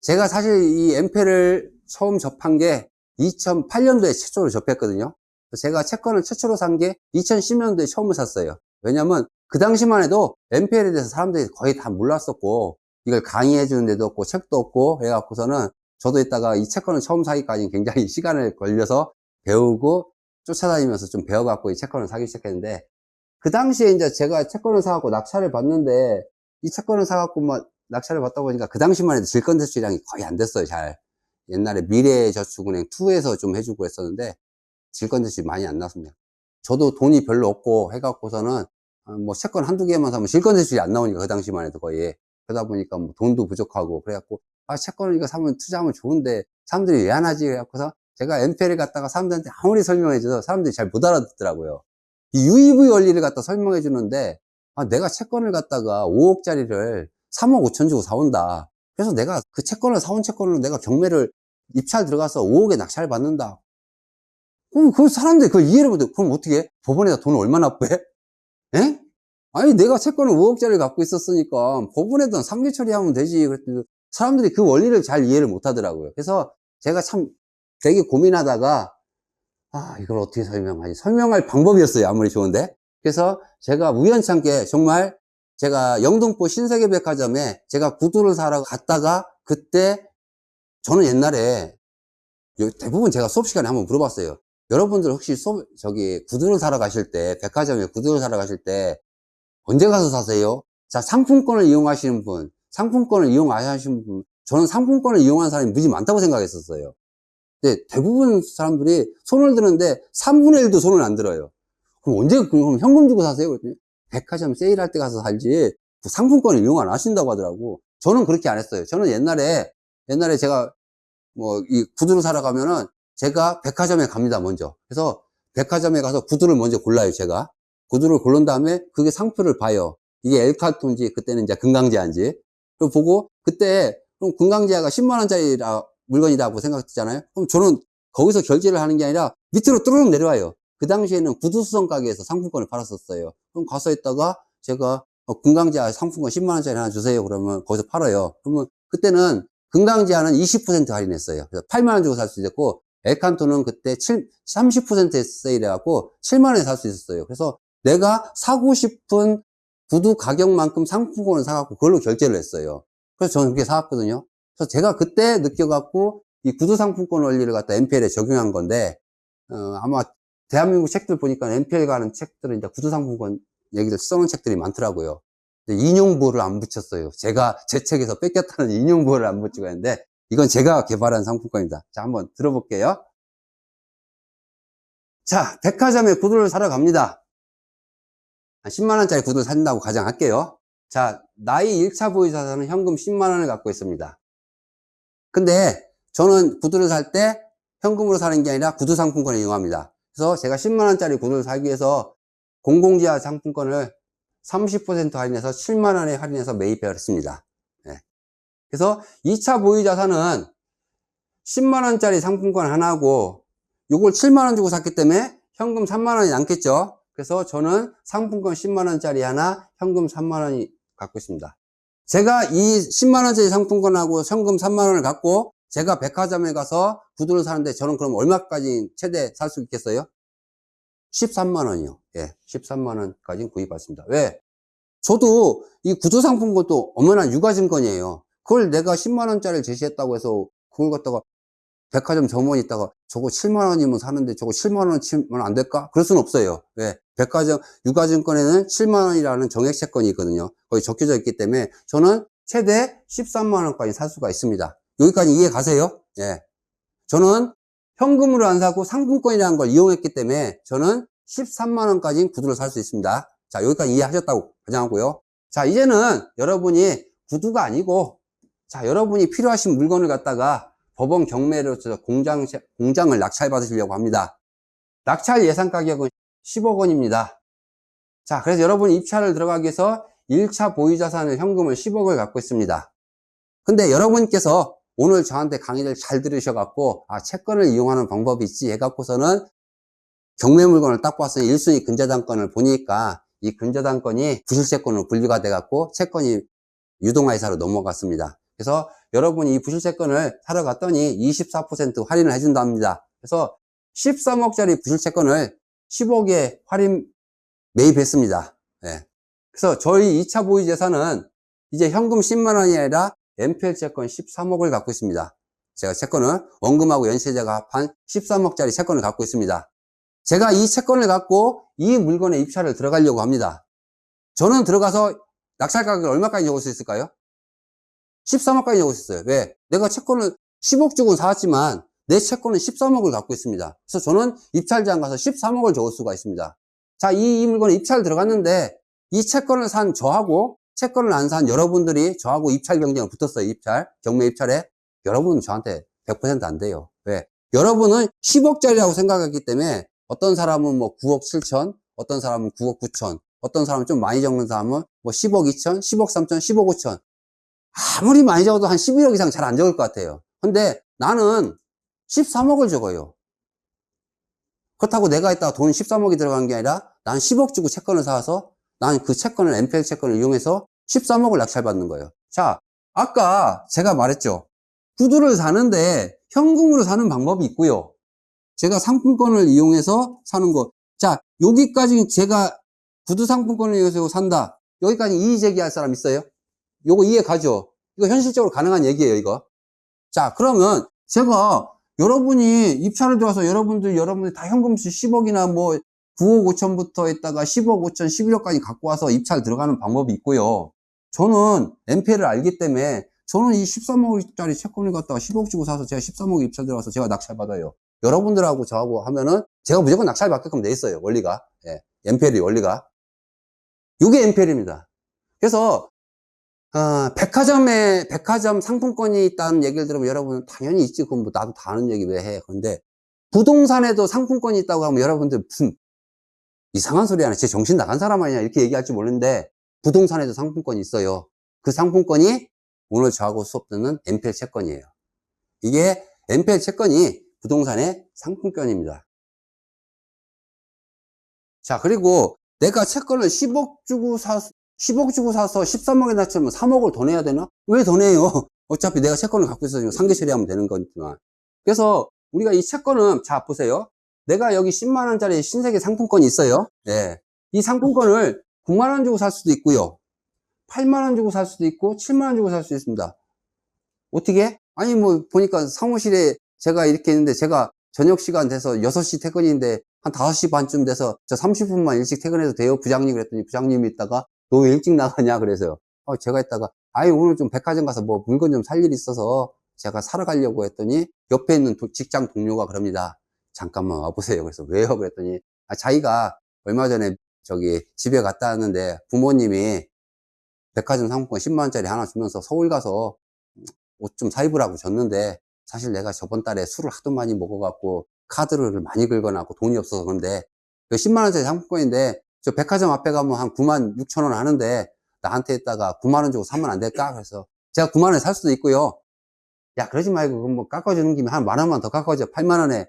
제가 사실 이 엠페를 처음 접한 게 2008년도에 최초로 접했거든요. 제가 채권을 최초로 산 게 2010년도에 처음 샀어요. 왜냐면 그 당시만 해도 엠페에 대해서 사람들이 거의 다 몰랐었고, 이걸 강의해 주는 데도 없고 책도 없고 해갖고서는 저도 이따가 이 채권을 처음 사기까지 굉장히 시간을 걸려서 배우고 쫓아다니면서 좀 배워갖고 이 채권을 사기 시작했는데, 그 당시에 이제 제가 채권을 사갖고 낙찰을 받는데, 이 채권을 사갖고 막 낙찰을 받다 보니까 그 당시만 해도 질권대출이랑이 거의 안 됐어요. 잘 옛날에 미래저축은행 2에서 좀 해주고 했었는데 질권대출이 많이 안 났습니다. 저도 돈이 별로 없고 해갖고서는 뭐 채권 한두 개만 사면 질권대출이 안 나오니까 그 당시만 해도 거의, 그러다 보니까 뭐 돈도 부족하고 그래갖고 채권을 이거 사면 투자하면 좋은데 사람들이 왜 안 하지 해갖고서 제가 엠페를 갖다가 사람들한테 아무리 설명해줘도 사람들이 잘 못 알아듣더라고요. 이 UEV 원리를 갖다 설명해 주는데, 내가 채권을 갖다가 5억짜리를 3억 5천 주고 사온다. 그래서 내가 그 채권을 사온 채권으로 내가 경매를 입찰 들어가서 5억에 낙찰 받는다. 그럼 그 사람들이 그걸 이해를 못해. 그럼 어떻게 해? 법원에다 돈을 얼마나 빼? 에? 아니, 내가 채권을 5억짜리 갖고 있었으니까 법원에다 상계 처리하면 되지. 그랬더니 사람들이 그 원리를 잘 이해를 못 하더라고요. 그래서 제가 참 되게 고민하다가, 이걸 어떻게 설명하지? 설명할 방법이었어요. 아무리 좋은데. 그래서 제가 우연찮게 정말 제가 영등포 신세계백화점에 제가 구두를 사러 갔다가, 그때 저는 옛날에 대부분 제가 수업 시간에 한번 물어봤어요. 여러분들 혹시 구두를 사러 가실 때, 백화점에 구두를 사러 가실 때 언제 가서 사세요? 자, 상품권을 이용하시는 분, 상품권을 이용 안 하시는 분, 저는 상품권을 이용하는 사람이 무지 많다고 생각했었어요. 근데 대부분 사람들이 손을 드는데 3분의 1도 손을 안 들어요. 그럼 현금 주고 사세요? 그랬더니 백화점 세일할 때 가서 살지 그 상품권을 이용 안 하신다고 하더라고. 저는 그렇게 안 했어요. 저는 옛날에 제가 뭐 이 구두를 사러 가면은 제가 백화점에 갑니다, 먼저. 그래서 백화점에 가서 구두를 먼저 골라요, 제가. 구두를 고른 다음에 그게 상표를 봐요. 이게 엘카톤지, 그때는 이제 금강제한지. 그리고 보고, 그때, 그럼 금강제화가 10만원짜리 물건이라고 생각했잖아요. 그럼 저는 거기서 결제를 하는 게 아니라 밑으로 뚜루룩 내려와요. 그 당시에는 구두수선 가게에서 상품권을 팔았었어요. 그럼 가서 있다가 제가 금강제화 상품권 10만원짜리 하나 주세요. 그러면 거기서 팔아요. 그러면 그때는 금강제화는 20% 할인했어요. 그래서 8만원 주고 살 수 있었고, 엘칸토는 그때 30% 세일해갖고 7만원에 살 수 있었어요. 그래서 내가 사고 싶은 구두 가격만큼 상품권을 사갖고 그걸로 결제를 했어요. 그래서 저는 그렇게 사왔거든요. 그래서 제가 그때 느껴갖고 이 구두 상품권 원리를 갖다 NPL에 적용한 건데, 아마 대한민국 책들 보니까 NPL 가는 책들은 이제 구두 상품권 얘기를 써놓은 책들이 많더라고요. 인용부호를 안 붙였어요. 제가 제 책에서 뺏겼다는 인용부호를 안 붙이고 했는데, 이건 제가 개발한 상품권입니다. 자, 한번 들어볼게요. 자, 백화점에 구두를 사러 갑니다. 10만원짜리 구두를 산다고 가정할게요. 자, 나의 1차 보유자산은 현금 10만원을 갖고 있습니다. 근데 저는 구두를 살 때 현금으로 사는 게 아니라 구두 상품권을 이용합니다. 그래서 제가 10만원짜리 구두를 사기 위해서 공공지하 상품권을 30% 할인해서 7만원에 할인해서 매입을 했습니다. 네. 그래서 2차 보유자산은 10만원짜리 상품권 하나고, 요걸 7만원 주고 샀기 때문에 현금 3만원이 남겠죠. 그래서 저는 상품권 10만원짜리 하나, 현금 3만원이 갖고 있습니다. 제가 이 10만원짜리 상품권하고 현금 3만원을 갖고 제가 백화점에 가서 구두를 사는데, 저는 그럼 얼마까지 최대 살 수 있겠어요? 13만원이요. 예, 13만원까지 구입했습니다. 왜? 저도 이 구두 상품권도 엄연한 유가증권이에요. 그걸 내가 10만원짜리를 제시했다고 해서 그걸 갖다가 백화점 점원이 있다가 저거 7만원이면 사는데 저거 7만원 치면 안 될까? 그럴 수는 없어요. 왜? 백화점 유가증권에는 7만원이라는 정액 채권이 있거든요. 거기 적혀져 있기 때문에 저는 최대 13만원까지 살 수가 있습니다. 여기까지 이해 가세요? 예. 저는 현금으로 안 사고 상품권이라는 걸 이용했기 때문에 저는 13만원까지 구두를 살 수 있습니다. 자, 여기까지 이해하셨다고 가정하고요. 자, 이제는 여러분이 구두가 아니고, 자, 여러분이 필요하신 물건을 갖다가 법원 경매로 공장을 낙찰 받으시려고 합니다. 낙찰 예상 가격은 10억 원입니다. 자, 그래서 여러분이 입찰을 들어가기 위해서 1차 보유자산을 현금을 10억을 갖고 있습니다. 근데 여러분께서 오늘 저한테 강의를 잘 들으셔갖고, 채권을 이용하는 방법이 있지 해갖고서는 경매 물건을 딱 봤어요. 1순위 근저당권을 보니까 이 근저당권이 부실채권으로 분류가 돼갖고 채권이 유동화이사로 넘어갔습니다. 그래서 여러분이 이 부실채권을 사러 갔더니 24% 할인을 해준답니다. 그래서 13억짜리 부실채권을 10억에 할인 매입했습니다. 예. 그래서 저희 2차 보유 재산은 이제 현금 10만 원이 아니라 NPL 채권 13억을 갖고 있습니다. 제가 채권을 원금하고 연체제가 합한 13억짜리 채권을 갖고 있습니다. 제가 이 채권을 갖고 이 물건에 입찰을 들어가려고 합니다. 저는 들어가서 낙찰 가격을 얼마까지 적을 수 있을까요? 13억까지 적을 수 있어요. 왜? 내가 채권을 10억 주고 사왔지만 내 채권은 13억을 갖고 있습니다. 그래서 저는 입찰장 가서 13억을 적을 수가 있습니다. 자, 이 물건에 입찰 들어갔는데 이 채권을 산 저하고 채권을 안 산 여러분들이 저하고 입찰 경쟁을 붙었어요. 경매 입찰에. 여러분은 저한테 100% 안 돼요. 왜? 여러분은 10억짜리라고 생각했기 때문에 어떤 사람은 뭐 9억 7천, 어떤 사람은 9억 9천, 어떤 사람은 좀 많이 적는 사람은 뭐 10억 2천, 10억 3천, 10억 5천. 아무리 많이 적어도 한 11억 이상 잘 안 적을 것 같아요. 근데 나는 13억을 적어요. 그렇다고 내가 있다가 돈 13억이 들어간 게 아니라 난 10억 주고 채권을 사서 난 그 채권을, NPL 채권을 이용해서 13억을 낙찰받는 거예요. 자, 아까 제가 말했죠. 구두를 사는데 현금으로 사는 방법이 있고요. 제가 상품권을 이용해서 사는 거. 자, 여기까지 제가 구두 상품권을 이용해서 산다. 여기까지 이의 제기할 사람 있어요? 요거 이해 가죠? 이거 현실적으로 가능한 얘기예요, 이거. 자, 그러면 제가 여러분이 입찰을 들어와서 여러분들이 다 현금수 10억이나 뭐 9억 5천부터 했다가 10억 5천, 11억까지 갖고 와서 입찰 들어가는 방법이 있고요. 저는 NPL을 알기 때문에 저는 이 13억짜리 채권을 갖다가 10억 주고 사서 제가 13억 입찰 들어가서 제가 낙찰 받아요. 여러분들하고 저하고 하면은 제가 무조건 낙찰 받게끔 돼 있어요. 원리가. 예. NPL이 원리가. 이게 NPL입니다. 그래서 백화점 상품권이 있다는 얘기를 들으면 여러분은 당연히 있지. 그럼 뭐 나도 다 아는 얘기 왜 해. 그런데 부동산에도 상품권이 있다고 하면 여러분들 무슨 이상한 소리 하나, 제 정신 나간 사람 아니냐 이렇게 얘기할지 모르는데 부동산에도 상품권이 있어요. 그 상품권이 오늘 저하고 수업 듣는 NPL 채권이에요. 이게 NPL 채권이 부동산의 상품권입니다. 자, 그리고 내가 채권을 10억 주고 사서 13억에 낙찰하면 3억을 더 내야 되나? 왜 더 내요? 어차피 내가 채권을 갖고 있어서 상계 처리하면 되는 거지만. 그래서 우리가 이 채권은, 자, 보세요. 내가 여기 10만원짜리 신세계 상품권이 있어요. 네. 이 상품권을 9만원 주고 살 수도 있고요. 8만원 주고 살 수도 있고, 7만원 주고 살 수도 있습니다. 어떻게? 아니, 뭐, 보니까 사무실에 제가 이렇게 있는데, 제가 저녁 시간 돼서 6시 퇴근인데, 한 5시 반쯤 돼서 저 30분만 일찍 퇴근해도 돼요? 부장님 그랬더니 부장님이 있다가, 너 왜 일찍 나가냐? 그래서요. 제가 있다가, 아이, 오늘 좀 백화점 가서 뭐 물건 좀 살 일이 있어서 제가 사러 가려고 했더니, 옆에 있는 직장 동료가 그럽니다. 잠깐만 와보세요. 그래서 왜요? 그랬더니, 자기가 얼마 전에 집에 갔다 왔는데 부모님이 백화점 상품권 10만원짜리 하나 주면서 서울 가서 옷 좀 사입으라고 줬는데 사실 내가 저번 달에 술을 하도 많이 먹어갖고 카드를 많이 긁어놨고 돈이 없어서 그런데 10만원짜리 상품권인데 저 백화점 앞에 가면 한 9만 6천 원 하는데 나한테 있다가 9만원 주고 사면 안 될까? 그래서 제가 9만원에 살 수도 있고요. 야, 그러지 말고 그럼 뭐 깎아주는 김에 한 만원만 더 깎아줘. 8만원에.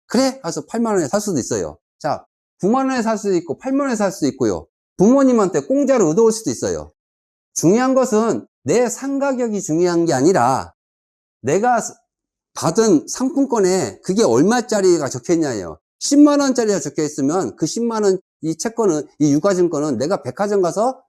그래? 그래서 8만원에 살 수도 있어요. 자, 9만원에 살 수도 있고 8만원에 살 수도 있고요. 부모님한테 공짜로 얻어올 수도 있어요. 중요한 것은 내 상가격이 중요한 게 아니라 내가 받은 상품권에 그게 얼마짜리가 적혀있냐예요. 10만원짜리가 적혀있으면 그 10만원 이 채권은, 이 유가증권은 내가 백화점 가서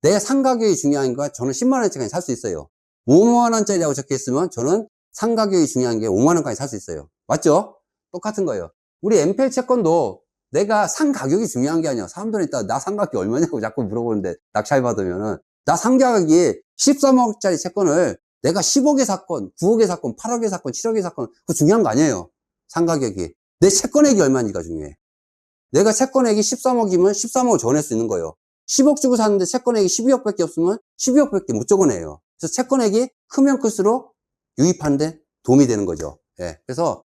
내 상가격이 중요한 거야. 저는 10만원짜리 살 수 있어요. 5만원짜리라고 적혀있으면 저는 상가격이 중요한 게 5만원까지 살 수 있어요. 맞죠? 똑같은 거예요. 우리 NPL 채권도 내가 상가격이 중요한 게 아니야. 사람들이 있다 나 상가격이 얼마냐고 자꾸 물어보는데 낙찰 받으면은 나 상가격이 13억짜리 채권을 내가 10억에 샀건 9억에 샀건 8억에 샀건 7억에 샀건 그거 중요한 거 아니에요. 상가격이. 내 채권액이 얼마인지가 중요해. 내가 채권액이 13억이면 13억을 적어낼 수 있는 거예요. 10억 주고 샀는데 채권액이 12억밖에 없으면 12억밖에 못 적어내요. 그래서 채권액이 크면 클수록 유입하는데 도움이 되는 거죠. 예. 그래서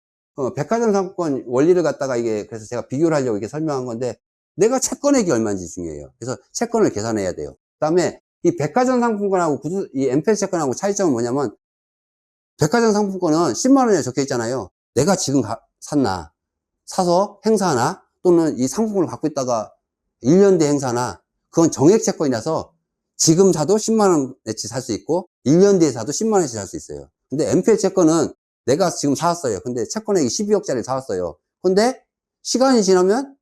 백화점 상품권 원리를 갖다가 그래서 제가 비교를 하려고 이렇게 설명한 건데 내가 채권액이 얼마인지 중요해요. 그래서 채권을 계산해야 돼요. 그 다음에 이 백화점 상품권하고 이 NPL 채권하고 차이점은 뭐냐면 백화점 상품권은 10만원에 적혀 있잖아요. 내가 지금 샀나 사서 행사하나 또는 이 상품권을 갖고 있다가 1년 뒤 행사나 그건 정액 채권이라서 지금 사도 10만원어치 살 수 있고 1년 뒤에 사도 10만원어치 살 수 있어요. 근데 MPL 채권은 내가 지금 사왔어요. 근데 채권액이 12억짜리 사왔어요. 근데 시간이 지나면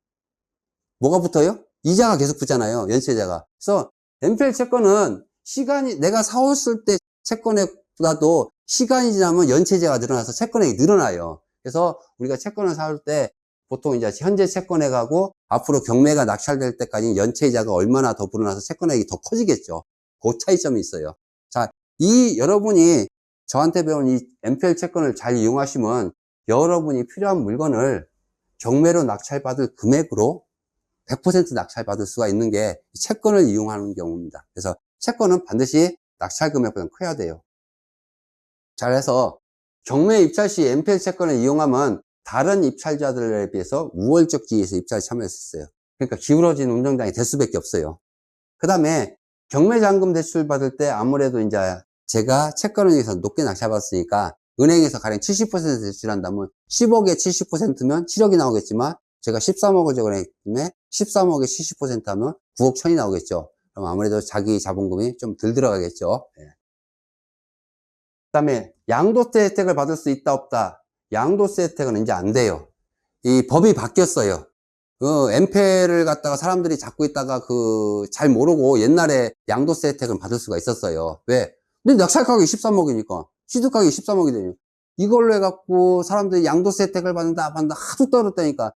뭐가 붙어요? 이자가 계속 붙잖아요. 연체이자가. 그래서 MPL 채권은 시간이 내가 사왔을 때 채권액보다도 시간이 지나면 연체이자가 늘어나서 채권액이 늘어나요. 그래서 우리가 채권을 사올 때 보통 이제 현재 채권액하고 앞으로 경매가 낙찰될 때까지 연체이자가 얼마나 더 불어나서 채권액이 더 커지겠죠. 그 차이점이 있어요. 자, 여러분이 저한테 배운 이 MPL 채권을 잘 이용하시면 여러분이 필요한 물건을 경매로 낙찰받을 금액으로 100% 낙찰받을 수가 있는 게 채권을 이용하는 경우입니다. 그래서 채권은 반드시 낙찰 금액보다 커야 돼요. 잘해서 경매 입찰 시 MPL 채권을 이용하면 다른 입찰자들에 비해서 우월적 지위에서 입찰에 참여할 수 있어요. 그러니까 기울어진 운정장이 될 수밖에 없어요. 그 다음에 경매잔금 대출 받을 때 아무래도 이제 제가 채권을 위해서 높게 낙찰받았으니까 은행에서 가령 70% 대출한다면 10억에 70%면 7억이 나오겠지만 제가 13억을 적어냈기 때문에 13억에 70% 하면 9억 1천이 나오겠죠. 그럼 아무래도 자기 자본금이 좀 덜 들어가겠죠. 그 다음에 양도세 혜택을 받을 수 있다 없다. 양도세 혜택은 이제 안 돼요. 이 법이 바뀌었어요. MPL을 갖다가 사람들이 잡고 있다가 잘 모르고 옛날에 양도세 혜택을 받을 수가 있었어요. 왜? 근데 낙찰 가격이 13억이니까 취득 가격이 13억이 되니까 이걸로 해갖고 사람들이 양도세 혜택을 받는다 하도 떠들었다니까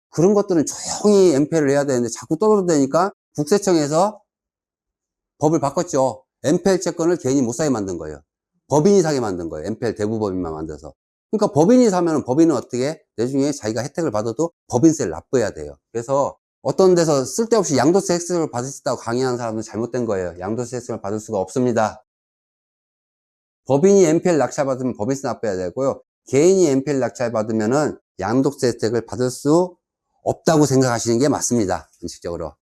그런 것들은 조용히 MPL을 해야 되는데 자꾸 떠들었다니까 국세청에서 법을 바꿨죠. MPL 채권을 개인이 못 사게 만든 거예요. 법인이 사게 만든 거예요. MPL 대부법인만 만들어서. 그러니까 법인이 사면 법인은 어떻게 나중에 자기가 혜택을 받아도 법인세를 납부해야 돼요. 그래서 어떤 데서 쓸데없이 양도세 혜택을 받을 수 있다고 강의하는 사람은 잘못된 거예요. 양도세 혜택을 받을 수가 없습니다. 법인이 MPL 낙찰 받으면 법인세 납부해야 되고요. 개인이 MPL 낙찰 받으면은 양도세 혜택을 받을 수 없다고 생각하시는 게 맞습니다. 원칙적으로.